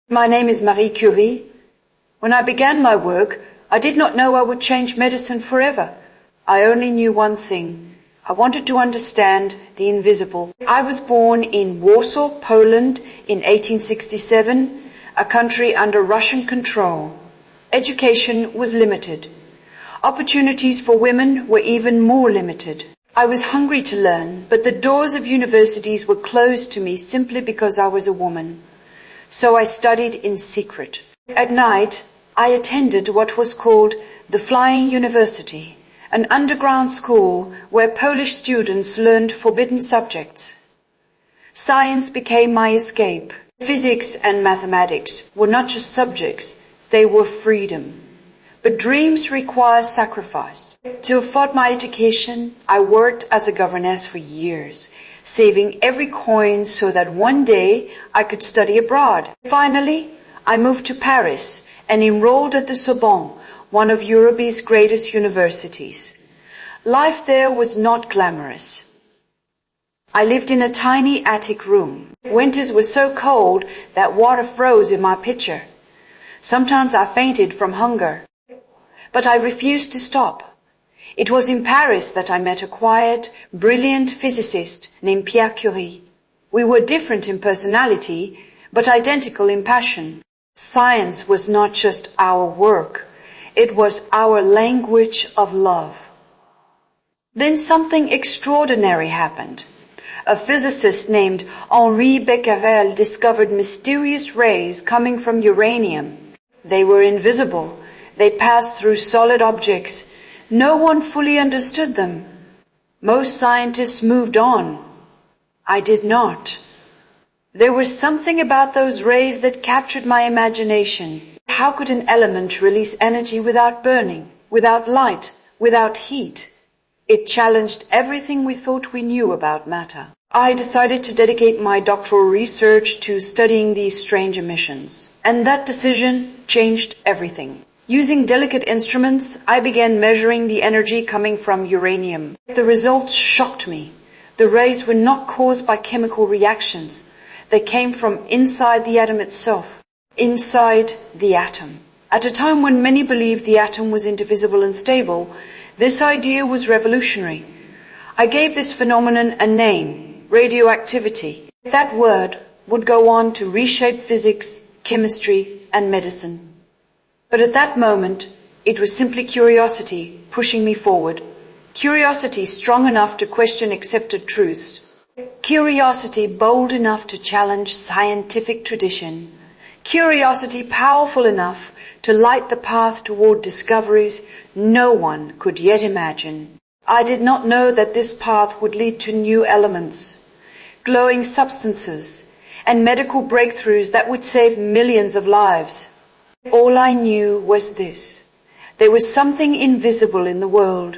My name is Marie Curie. When I began my work, I did not know I would change medicine forever. I only knew one thing. I wanted to understand the invisible. I was born in Warsaw, Poland in 1867, a country under Russian control. Education was limited. Opportunities for women were even more limited. I was hungry to learn, but the doors of universities were closed to me simply because I was a woman. So I studied in secret. At night, I attended what was called the Flying University, an underground school where Polish students learned forbidden subjects. Science became my escape. Physics and mathematics were not just subjects, they were freedom. But dreams require sacrifice. To afford my education, I worked as a governess for years, saving every coin so that one day I could study abroad. Finally, I moved to Paris and enrolled at the Sorbonne, one of Europe's greatest universities. Life there was not glamorous. I lived in a tiny attic room. Winters were so cold that water froze in my pitcher. Sometimes I fainted from hunger. But I refused to stop. It was in Paris that I met a quiet, brilliant physicist named Pierre Curie. We were different in personality, but identical in passion. Science was not just our work. It was our language of love. Then something extraordinary happened. A physicist named Henri Becquerel discovered mysterious rays coming from uranium. They were invisible. They passed through solid objects. No one fully understood them. Most scientists moved on. I did not. There was something about those rays that captured my imagination. How could an element release energy without burning, without light, without heat? It challenged everything we thought we knew about matter. I decided to dedicate my doctoral research to studying these strange emissions. And that decision changed everything. Using delicate instruments, I began measuring the energy coming from uranium. The results shocked me. The rays were not caused by chemical reactions. They came from inside the atom itself, inside the atom. At a time when many believed the atom was indivisible and stable, this idea was revolutionary. I gave this phenomenon a name, radioactivity. That word would go on to reshape physics, chemistry, and medicine. But at that moment, it was simply curiosity pushing me forward. Curiosity strong enough to question accepted truths. Curiosity bold enough to challenge scientific tradition. Curiosity powerful enough to light the path toward discoveries no one could yet imagine. I did not know that this path would lead to new elements, glowing substances, and medical breakthroughs that would save millions of lives. All I knew was this. There was something invisible in the world,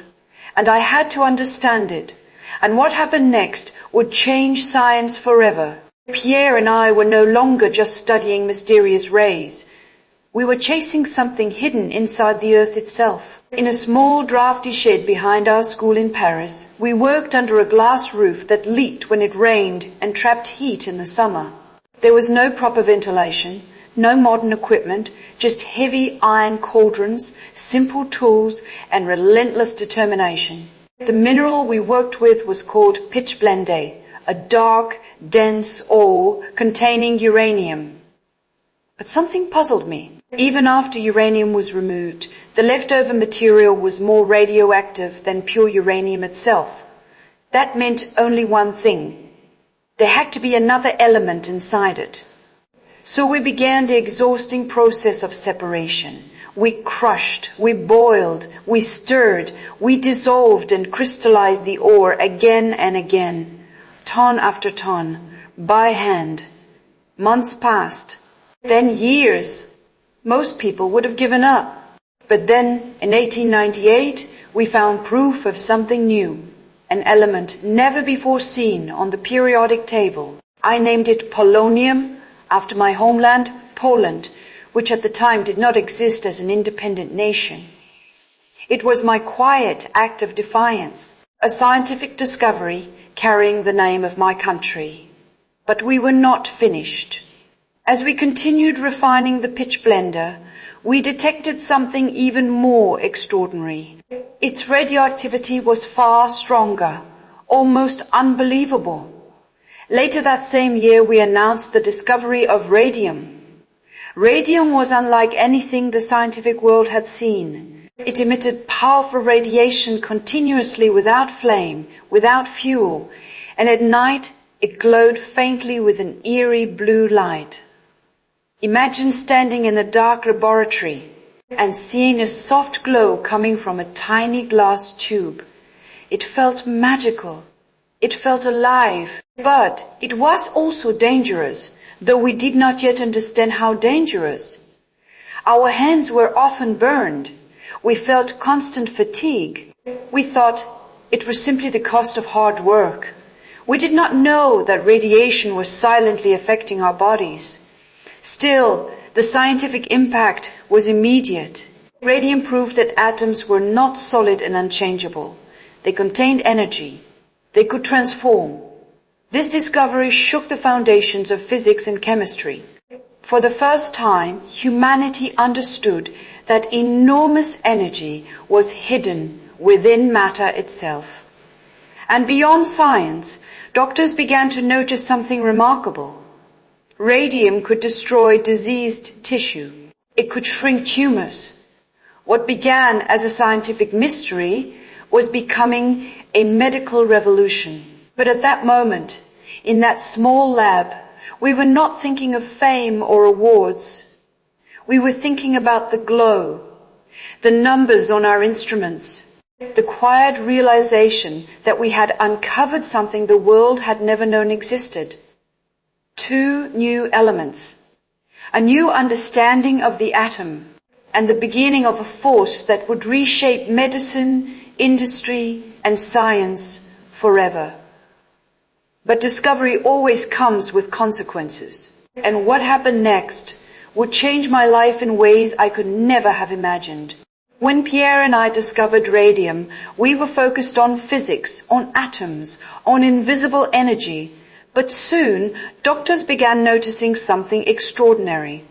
and I had to understand it. And what happened next would change science forever. Pierre and I were no longer just studying mysterious rays. We were chasing something hidden inside the earth itself. In a small drafty shed behind our school in Paris, we worked under a glass roof that leaked when it rained and trapped heat in the summer. There was no proper ventilation, no modern equipment, just heavy iron cauldrons, simple tools, and relentless determination. The mineral we worked with was called pitchblende, a dark, dense ore containing uranium. But something puzzled me. Even after uranium was removed, the leftover material was more radioactive than pure uranium itself. That meant only one thing. There had to be another element inside it. So we began the exhausting process of separation. We crushed, we boiled, we stirred, we dissolved and crystallized the ore again and again, ton after ton, by hand. Months passed, then years. Most people would have given up. But then, in 1898, we found proof of something new, an element never before seen on the periodic table. I named it polonium, after my homeland, Poland, which at the time did not exist as an independent nation. It was my quiet act of defiance, a scientific discovery carrying the name of my country. But we were not finished. As we continued refining the pitch blender, we detected something even more extraordinary. Its radioactivity was far stronger, almost unbelievable. Later that same year, we announced the discovery of radium. Radium was unlike anything the scientific world had seen. It emitted powerful radiation continuously without flame, without fuel, and at night it glowed faintly with an eerie blue light. Imagine standing in a dark laboratory and seeing a soft glow coming from a tiny glass tube. It felt magical. It felt alive. But it was also dangerous, though we did not yet understand how dangerous. Our hands were often burned. We felt constant fatigue. We thought it was simply the cost of hard work. We did not know that radiation was silently affecting our bodies. Still, the scientific impact was immediate. Radium proved that atoms were not solid and unchangeable. They contained energy. They could transform. This discovery shook the foundations of physics and chemistry. For the first time, humanity understood that enormous energy was hidden within matter itself. And beyond science, doctors began to notice something remarkable. Radium could destroy diseased tissue. It could shrink tumors. What began as a scientific mystery was becoming a medical revolution. But at that moment, in that small lab, we were not thinking of fame or awards. We were thinking about the glow, the numbers on our instruments, the quiet realization that we had uncovered something the world had never known existed. 2 new elements, a new understanding of the atom, and the beginning of a force that would reshape medicine, industry, and science forever. But discovery always comes with consequences. And what happened next would change my life in ways I could never have imagined. When Pierre and I discovered radium, we were focused on physics, on atoms, on invisible energy. But soon, doctors began noticing something extraordinary.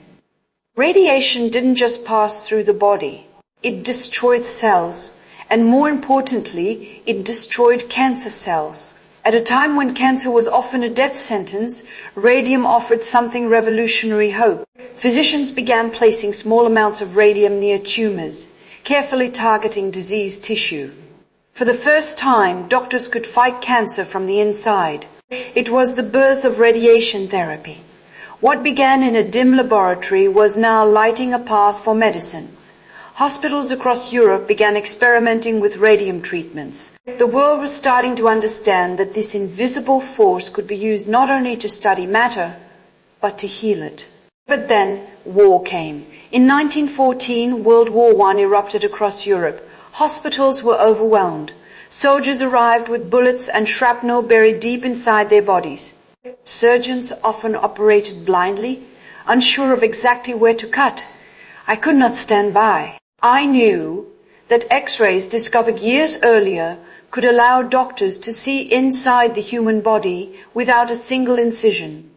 Radiation didn't just pass through the body. It destroyed cells. And more importantly, it destroyed cancer cells. At a time when cancer was often a death sentence, radium offered something revolutionary hope. Physicians began placing small amounts of radium near tumors, carefully targeting diseased tissue. For the first time, doctors could fight cancer from the inside. It was the birth of radiation therapy. What began in a dim laboratory was now lighting a path for medicine. Hospitals across Europe began experimenting with radium treatments. The world was starting to understand that this invisible force could be used not only to study matter, but to heal it. But then war came. In 1914, World War I erupted across Europe. Hospitals were overwhelmed. Soldiers arrived with bullets and shrapnel buried deep inside their bodies. Surgeons often operated blindly, unsure of exactly where to cut. I could not stand by. I knew that X-rays discovered years earlier could allow doctors to see inside the human body without a single incision.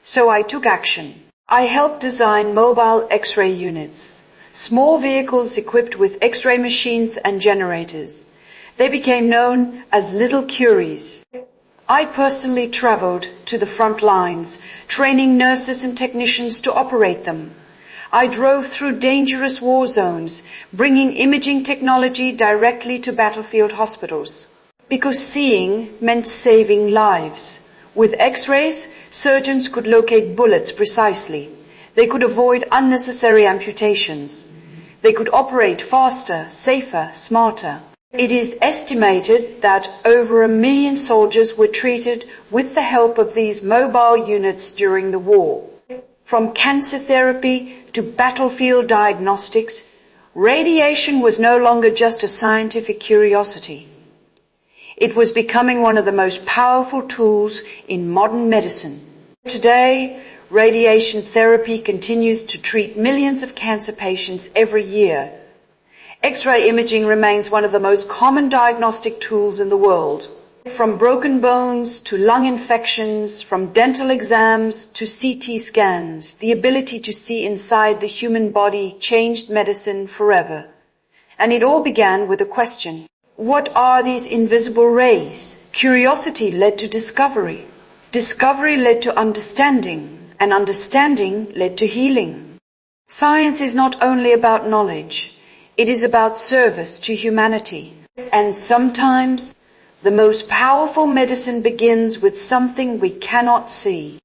So I took action. I helped design mobile X-ray units, small vehicles equipped with X-ray machines and generators. They became known as Little Curies. I personally traveled to the front lines, training nurses and technicians to operate them. I drove through dangerous war zones, bringing imaging technology directly to battlefield hospitals. Because seeing meant saving lives. With X-rays, surgeons could locate bullets precisely. They could avoid unnecessary amputations. They could operate faster, safer, smarter. It is estimated that over 1 million soldiers were treated with the help of these mobile units during the war. From cancer therapy to battlefield diagnostics, radiation was no longer just a scientific curiosity. It was becoming one of the most powerful tools in modern medicine. Today, radiation therapy continues to treat millions of cancer patients every year. X-ray imaging remains one of the most common diagnostic tools in the world. From broken bones to lung infections, from dental exams to CT scans, the ability to see inside the human body changed medicine forever. And it all began with a question. What are these invisible rays? Curiosity led to discovery. Discovery led to understanding, and understanding led to healing. Science is not only about knowledge, it is about service to humanity. And sometimes, the most powerful medicine begins with something we cannot see.